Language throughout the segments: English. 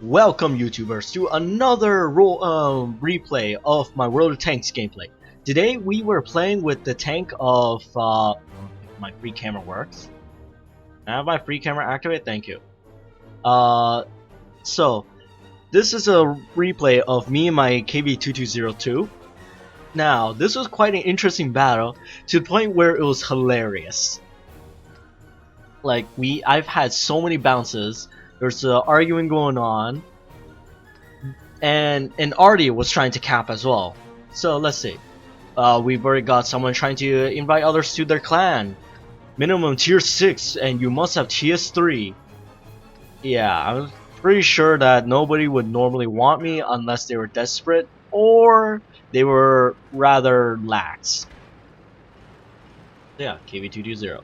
Welcome YouTubers to another replay of my World of Tanks gameplay. Today we were playing with the tank of if my free camera works. I have my free camera activated, thank you. So this is a replay of me and my KB2202. Now this was quite an interesting battle to the point where it was hilarious. Like I've had so many bounces. There's arguing going on, and Artie was trying to cap as well. So let's see. We've already got someone trying to invite others to their clan. Minimum tier 6, and you must have TS 3. Yeah, I'm pretty sure that nobody would normally want me unless they were desperate or they were rather lax. Yeah, KB220.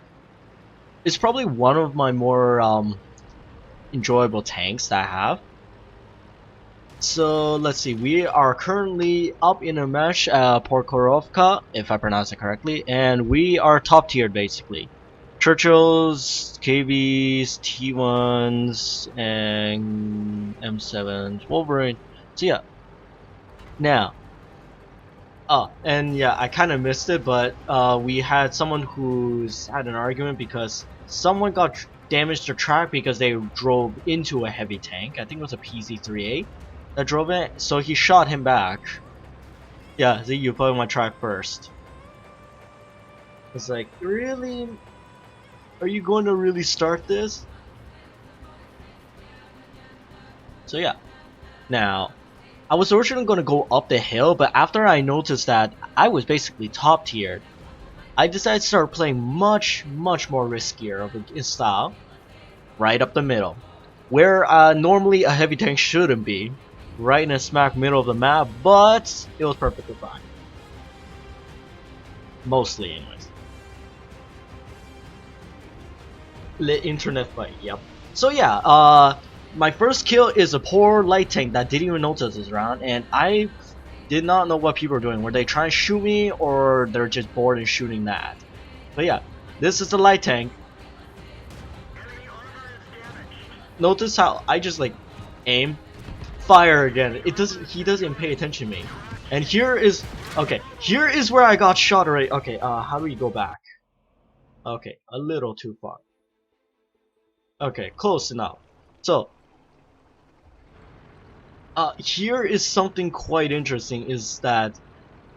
It's probably one of my more enjoyable tanks that I have. So let's see, we are currently up in a match at Porkorovka, if I pronounce it correctly, and we are top tiered basically. Churchills, KVs, T1s, and M7s, Wolverine. So yeah. Now, and yeah, I kind of missed it, but we had someone who's had an argument because someone got damaged their track because they drove into a heavy tank. I think it was a PZ-3A that drove it, so he shot him back. Yeah, see, you put my track first. It's like, really? Are you going to really start this? So yeah. Now, I was originally going to go up the hill, but after I noticed that I was basically top tiered, I decided to start playing much more riskier of a style, right up the middle, where normally a heavy tank shouldn't be, right in the smack middle of the map, but it was perfectly fine. Mostly, anyways. Lit internet fight, yep. So yeah, my first kill is a poor light tank that didn't even notice this round, and I did not know what people were doing. Were they trying to shoot me, or they're just bored and shooting that? But yeah, this is the light tank. Notice how I just like aim, fire again. He doesn't pay attention to me. And here is here is where I got shot already. Okay, how do we go back? Okay, a little too far. Okay, close enough. So here is something quite interesting, is that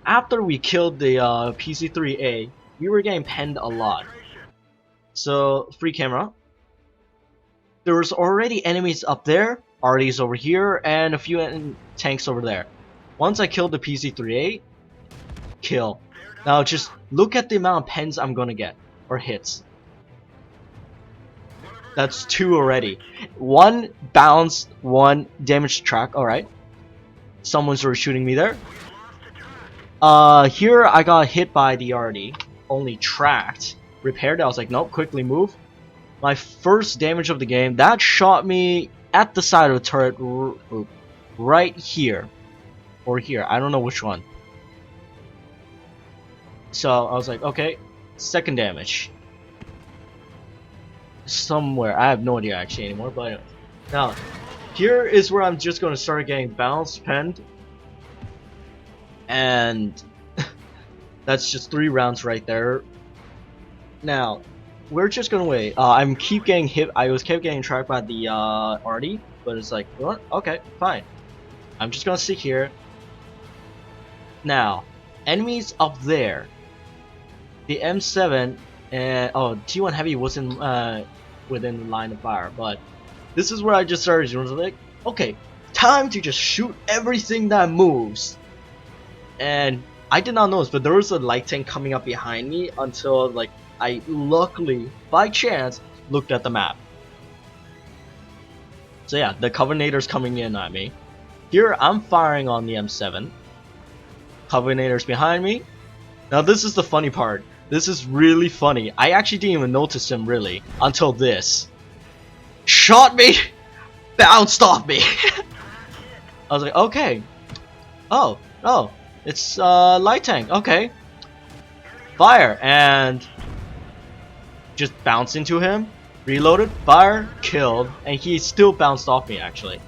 after we killed the PC-3A, we were getting penned a lot. So, free camera. There was already enemies up there, Artie's over here, and a few tanks over there. Once I killed the PC-3A, kill. Now just look at the amount of pens I'm gonna get, or hits. That's 2 already. 1 bounce, 1 damage track, alright. Someone's sort of shooting me there. Here I got hit by the Artie, only tracked. Repaired, I was like, nope, quickly move. My first damage of the game, that shot me at the side of the turret, right here. Or here, I don't know which one. So I was like, okay, second damage. Somewhere, I have no idea actually anymore, but anyway. Now, here is where I'm just going to start getting bounced, penned. And that's just 3 rounds right there. Now, we're just gonna wait. I'm keep getting hit. I kept getting tracked by the Artie, but it's like, what? Okay, fine. I'm just gonna sit here. Now, enemies up there. The M7 and T1 Heavy wasn't within the line of fire, but this is where I just started. Like, okay, time to just shoot everything that moves. And I did not notice, but there was a light tank coming up behind me until like I luckily, by chance, looked at the map. So yeah, the Covenantors coming in at me. Here I'm firing on the M7. Covenantors behind me. Now this is the funny part. This is really funny. I actually didn't even notice him really until this. Shot me, bounced off me. I was like, okay. Oh, it's light tank. Okay. Fire, and just bounce into him, reloaded, fire, killed, and he still bounced off me actually.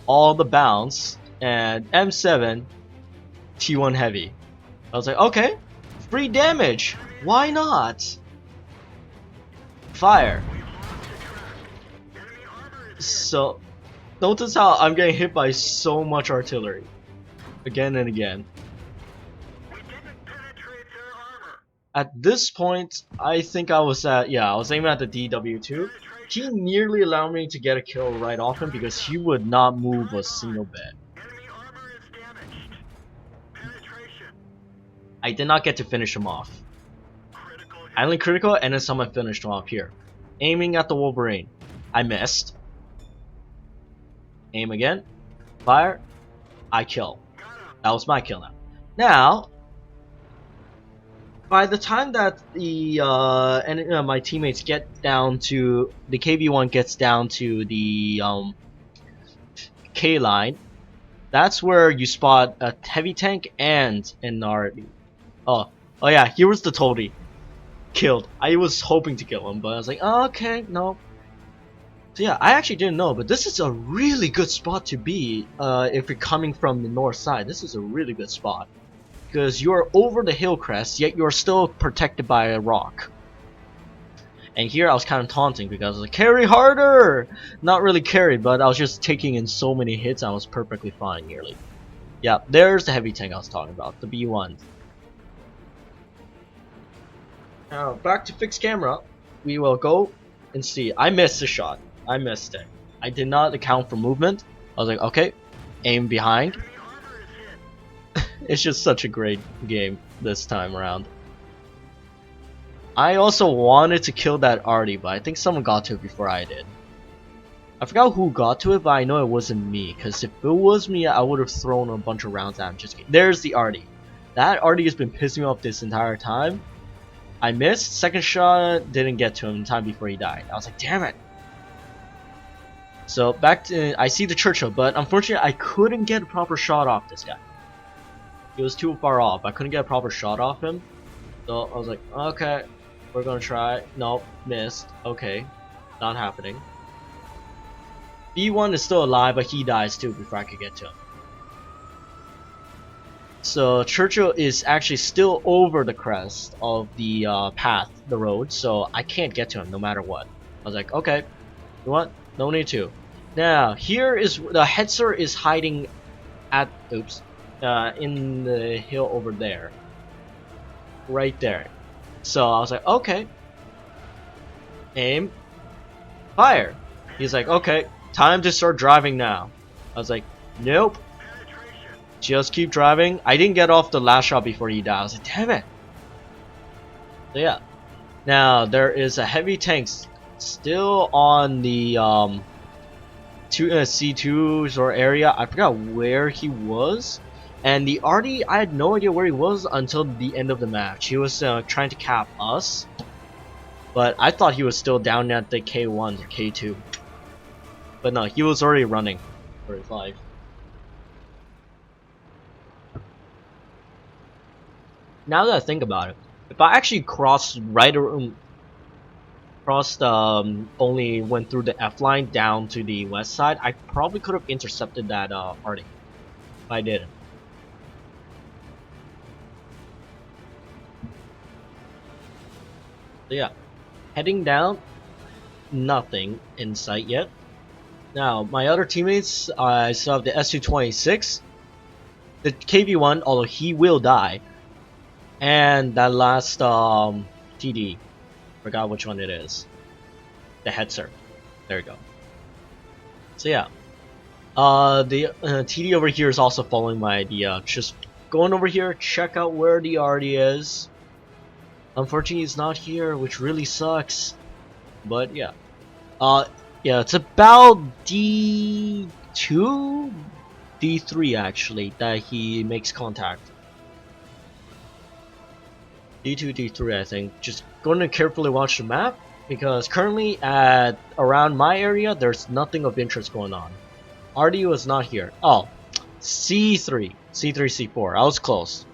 all the bounce, and M7 T1 heavy. I was like, okay, free damage. Why not? Fire. So notice how I'm getting hit by so much artillery again and again. At this point, I think I was at, yeah, I was aiming at the DW2. He nearly allowed me to get a kill right off him because he would not move a single bit. I did not get to finish him off. I only critical and then someone finished him off here. Aiming at the Wolverine. I missed. Aim again. Fire. I kill. That was my kill now. Now, by the time that the my teammates get down to the KV1 gets down to the K line, that's where you spot a heavy tank and an RD. Oh yeah, here was the Toady. Killed. I was hoping to kill him, but I was like, oh, okay, no. So yeah, I actually didn't know, but this is a really good spot to be if you're coming from the north side. This is a really good spot. Because you're over the hill crest, yet you're still protected by a rock. And here I was kind of taunting because I was like, carry harder! Not really carry, but I was just taking in so many hits I was perfectly fine nearly. Yeah, there's the heavy tank I was talking about, the B1. Now, back to fixed camera. We will go and see. I missed the shot. I missed it. I did not account for movement. I was like, okay, aim behind. It's just such a great game this time around. I also wanted to kill that Artie, but I think someone got to it before I did. I forgot who got to it, but I know it wasn't me. Because if it was me, I would have thrown a bunch of rounds at him. Just kidding. There's the Artie. That Artie has been pissing me off this entire time. I missed. Second shot didn't get to him in time before he died. I was like, damn it. So back to I see the Churchill, but unfortunately I couldn't get a proper shot off this guy. He was too far off. I couldn't get a proper shot off him. So I was like, okay, we're gonna try. Nope, missed. Okay, not happening. B1 is still alive, but he dies too before I could get to him. So Churchill is actually still over the crest of the path, the road, so I can't get to him no matter what. I was like, okay, you know what? No need to. Now here is the Hetzer is hiding at in the hill over there, right there. So I was like, okay, aim, fire. He's like, okay, time to start driving now. I was like, nope. Just keep driving. I didn't get off the last shot before he died. I was like, damn it. So yeah. Now there is a heavy tank still on the C2's or area. I forgot where he was. And the Artie, I had no idea where he was until the end of the match. He was trying to cap us. But I thought he was still down at the K1 or K2. But no, he was already running for his life. Now that I think about it, if I actually crossed only went through the F line down to the west side, I probably could have intercepted that Artie. But I didn't. So yeah, heading down, nothing in sight yet. Now my other teammates, I still have the S226, the KV1, although he will die. And that last TD, forgot which one it is. The Hetzer. There we go. So yeah, the TD over here is also following my idea. Just going over here, check out where the Artie is. Unfortunately, he's not here, which really sucks. But yeah, yeah, it's about D2, D3 actually that he makes contact. D2, D3 I think. Just going to carefully watch the map because currently at around my area there's nothing of interest going on. RD was not here. Oh, C3, C4. I was close.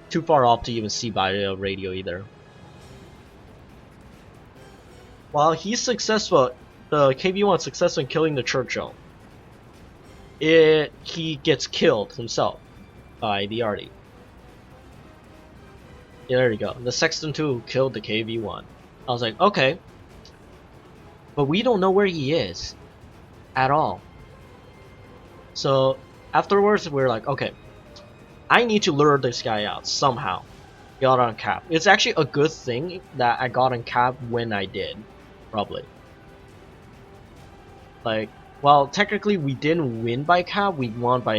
Too far off to even see by the radio either. While he's successful, the KV1 successful in killing the Churchill. he gets killed himself by the arty. Yeah, there you go. The Sexton 2 killed the KV-1. I was like, okay, but we don't know where he is at all. So afterwards, we're like, okay, I need to lure this guy out somehow. Got on cap. It's actually a good thing that I got on cap when I did, probably. Like, well, technically we didn't win by cap, we won by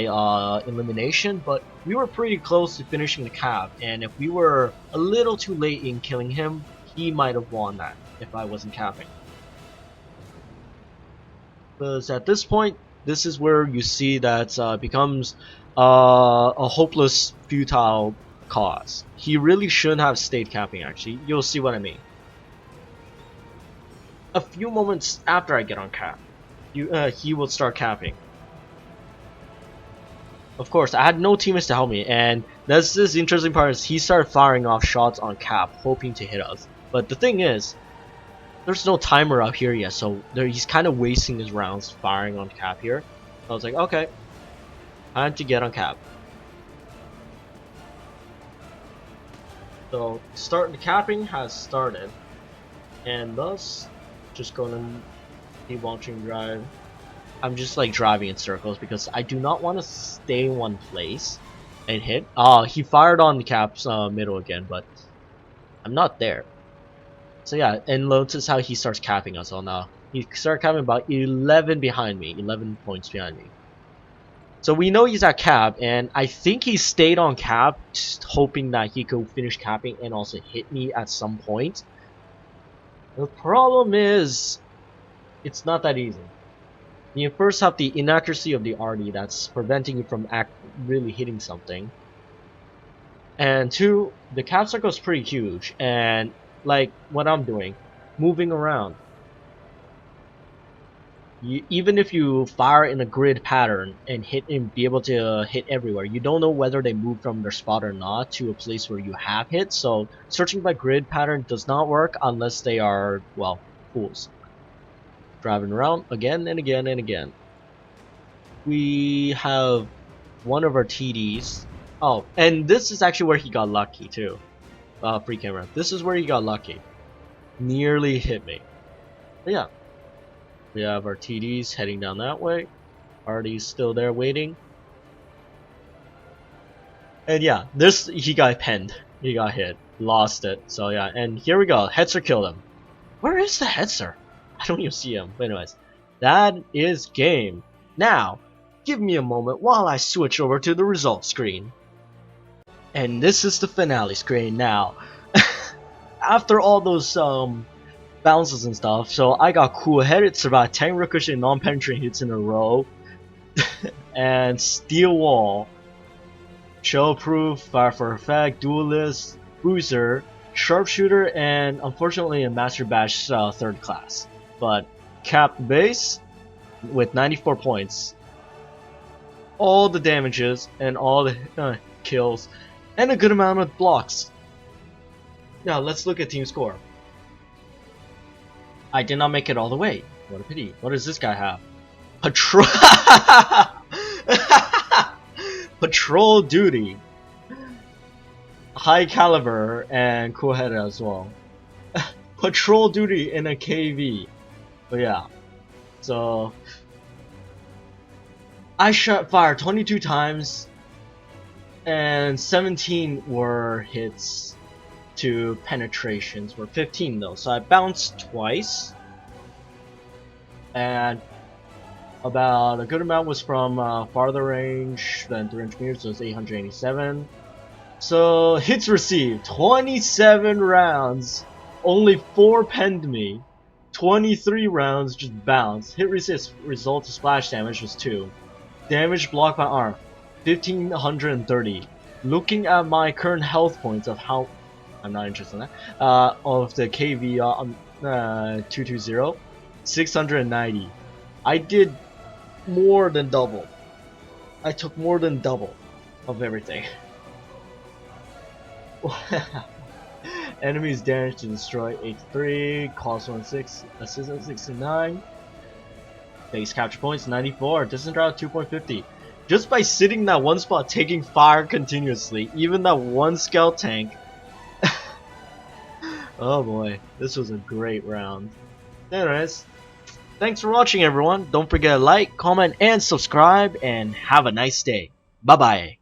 elimination, but we were pretty close to finishing the cap, and if we were a little too late in killing him, he might have won that if I wasn't capping. Because at this point, this is where you see that becomes a hopeless, futile cause. He really shouldn't have stayed capping, actually. You'll see what I mean. A few moments after I get on cap, he will start capping. Of course, I had no teammates to help me, and that's this interesting part is he started firing off shots on cap, hoping to hit us. But the thing is, there's no timer up here yet, so he's kind of wasting his rounds firing on cap here. I was like, okay, time to get on cap. So the capping has started, and thus just gonna keep watching drive. I'm just like driving in circles because I do not want to stay in one place and hit. He fired on the cap's middle again, but I'm not there. So yeah, and notice how he starts capping us all now. He started capping about 11 behind me, 11 points behind me. So we know he's at cap, and I think he stayed on cap, just hoping that he could finish capping and also hit me at some point. The problem is, it's not that easy. You first have the inaccuracy of the RD that's preventing you from really hitting something. And two, the cap circle is pretty huge, and like what I'm doing, moving around. Even if you fire in a grid pattern and hit and be able to hit everywhere, you don't know whether they move from their spot or not to a place where you have hit. So searching by grid pattern does not work unless they are, well, fools. Driving around again and again and again. We have one of our TDs. Oh, and this is actually where he got lucky too. Free camera. This is where he got lucky. Nearly hit me. But yeah. We have our TDs heading down that way. Artie's still there waiting. And yeah, he got penned. He got hit. Lost it. So yeah, and here we go. Hetzer killed him. Where is the Hetzer? I don't even see him. But anyways, that is game. Now, give me a moment while I switch over to the results screen. And this is the finale screen now. After all those bounces and stuff, so I got cool-headed, survived 10 ricochet non-penetrating hits in a row, and steel wall, shell-proof, fire for effect, duelist, bruiser, sharpshooter, and unfortunately a master bash 3rd class. But capped base with 94 points, all the damages and all the kills, and a good amount of blocks. Now let's look at team score. I did not make it all the way. What a pity. What does this guy have? Patrol duty. High caliber and cool head as well. Patrol duty in a KV. But yeah. So I shot fire 22 times and 17 were hits. To penetrations were 15 though, so I bounced twice, and about a good amount was from farther range than 300 meters, so it's 887. So hits received 27 rounds, only 4 penned me, 23 rounds just bounced. Hit result to splash damage was 2, damage blocked by arm 1530. Looking at my current health points of how I'm not interested in that. Of the KV 220, 690. I did more than double. I took more than double of everything. Enemies damage to destroy 83, cost 16, assistance 69. Base capture points 94. Distance travel 2.50. Just by sitting in that one spot, taking fire continuously, even that one scout tank. Oh boy, this was a great round. Anyways, thanks for watching everyone. Don't forget to like, comment, and subscribe, and have a nice day. Bye bye.